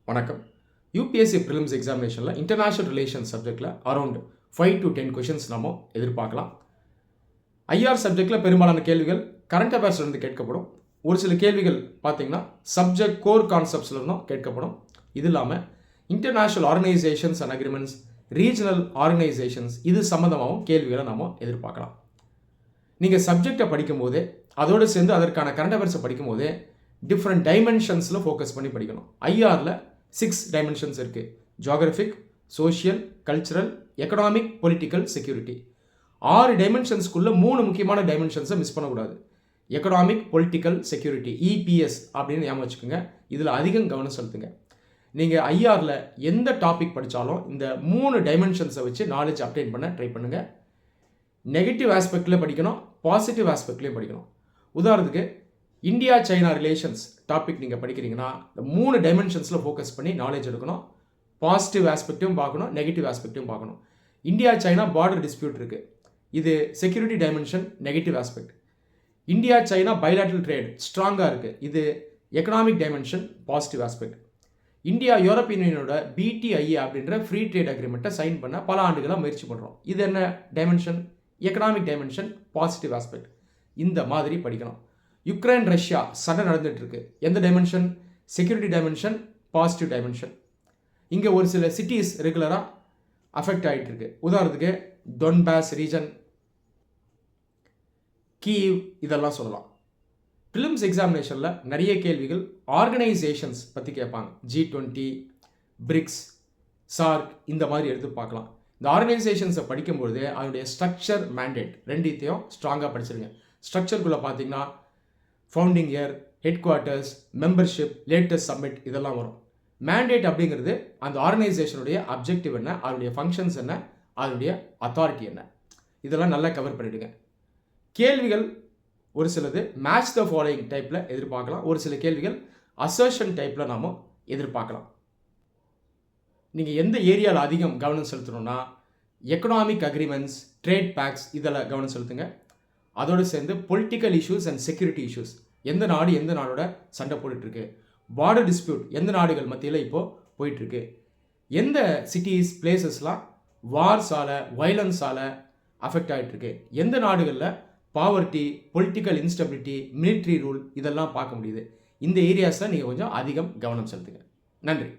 வணக்கம். UPSC prelims எக்ஸாமினேஷனில் international relations சப்ஜெக்டில் around 5 to 10 questions நம்ம எதிர்பார்க்கலாம். ஐஆர் சப்ஜெக்டில் பெரும்பாலான கேள்விகள் கரண்ட் அஃபேர்ஸ்லேருந்து கேட்கப்படும். ஒரு சில கேள்விகள் பார்த்தீங்கன்னா சப்ஜெக்ட் கோர் கான்செப்ட்ஸ்லேருந்தும் கேட்கப்படும். இது இல்லாமல் international organisations and agreements, regional organisations இது சம்மந்தமாகவும் கேள்விகளை நம்ம எதிர்பார்க்கலாம். நீங்கள் சப்ஜெக்டை படிக்கும்போது அதோடு சேர்ந்து அதற்கான கரண்ட் அஃபேர்ஸை படிக்கும்போது டிஃப்ரெண்ட் டைமென்ஷன்ஸில் ஃபோக்கஸ் பண்ணி படிக்கணும். ஐஆரில் 6 டைமென்ஷன்ஸ் இருக்குது. Geographic, social, cultural, economic, political, security. 6 டைமென்ஷன்ஸ்க்குள்ளே 3 முக்கியமான டைமென்ஷன்ஸை மிஸ் பண்ணக்கூடாது. எக்கனாமிக், பொலிட்டிக்கல், செக்யூரிட்டி, இபிஎஸ் அப்படின்னு ஞாபகம் வச்சுக்கோங்க. இதில் அதிகம் கவனம் செலுத்துங்க. நீங்கள் ஐஆரில் எந்த டாபிக் படித்தாலும் இந்த 3 டைமென்ஷன்ஸை வச்சு நாலேஜ் அப்டேன் பண்ண ட்ரை பண்ணுங்கள். நெகட்டிவ் ஆஸ்பெக்டில் படிக்கணும், பாசிட்டிவ் ஆஸ்பெக்ட்லேயும் படிக்கணும். உதாரணத்துக்கு இந்தியா சைனா ரிலேஷன்ஸ் டாபிக் நீங்கள் படிக்கிறீங்கன்னா இந்த 3 டைமென்ஷன்ஸில் ஃபோக்கஸ் பண்ணி நாலேஜ் எடுக்கணும். பாசிட்டிவ் ஆஸ்பெக்ட்டும் பார்க்கணும், நெகட்டிவ் ஆஸ்பெக்ட்டும் பார்க்கணும். இந்தியா சைனா பார்டர் டிஸ்பியூட் இருக்குது, இது security dimension, negative aspect. India China bilateral trade ஸ்ட்ராங்காக இருக்குது, இது economic dimension, positive aspect. India European யூனியனோட பிடிஐஏ அப்படின்ற ஃப்ரீ ட்ரேட் அக்ரிமெண்ட்டை சைன் பண்ண பல ஆண்டுகளாக முயற்சி பண்ணுறோம், இது என்ன dimension, economic dimension, positive aspect. இந்த மாதிரி படிக்கணும். யுக்ரைன் ரஷ்யா சண்டை நடந்துட்டு இருக்கு, எந்த dimension, security dimension, positive dimension. இங்கே ஒரு சில சிட்டிஸ் ரெகுலராக அஃபெக்ட் ஆகிட்டு இருக்கு. உதாரணத்துக்கு டொன்பாஸ் ரீஜன், கீவ், இதெல்லாம் சொல்லலாம். ப்ரிலிம்ஸ் எக்ஸாமினேஷனில் நிறைய கேள்விகள் ஆர்கனைசேஷன்ஸ் பற்றி கேட்பாங்க. G20, பிரிக்ஸ், சார்க் இந்த மாதிரி எடுத்து பார்க்கலாம். இந்த ஆர்கனைசேஷன்ஸை படிக்கும்பொழுது அதனுடைய ஸ்ட்ரக்சர், மேண்டேட் ரெண்டுத்தையும் ஸ்ட்ராங்காக படிச்சிருங்க. ஸ்ட்ரக்சருக்குள்ளே பார்த்தீங்கன்னா founding year, head quarters, membership, latest submit இதெல்லாம் வரும். மேண்டேட் அப்படிங்கிறது அந்த ஆர்கனைசேஷனுடைய அப்ஜெக்டிவ் என்ன, அதனுடைய ஃபங்க்ஷன்ஸ் என்ன, அதனுடைய அத்தாரிட்டி என்ன, இதெல்லாம் நல்லா கவர் பண்ணிவிடுங்க. கேள்விகள் ஒரு சிலது மேட்ச் த ஃபாலோயிங் டைப்பில் எதிர்பார்க்கலாம், ஒரு சில கேள்விகள் அசர்ஷன் டைப்பில் நாம் எதிர்பார்க்கலாம். நீங்கள் எந்த ஏரியாவில் அதிகம் கவனம் செலுத்தணும்னா எக்கனாமிக் அக்ரிமெண்ட்ஸ், ட்ரேட் பேக்ஸ் இதில் கவனம் செலுத்துங்க. அதோடு சேர்ந்து political issues and security issues, எந்த நாடு எந்த நாடோட சண்டை போட்டுட்ருக்கு, பார்டர் டிஸ்பியூட் எந்த நாடுகள் மத்தியில் இப்போது போயிட்டுருக்கு, எந்த சிட்டிஸ் பிளேசஸ்லாம் வார்ஸால், வயலன்ஸால் அஃபெக்ட் ஆகிட்டுருக்கு, எந்த நாடுகளில் poverty, political instability, military rule இதெல்லாம் பார்க்க முடியுது. இந்த ஏரியாஸில் நீங்கள் கொஞ்சம் அதிகம் கவனம் செலுத்துங்க. நன்றி.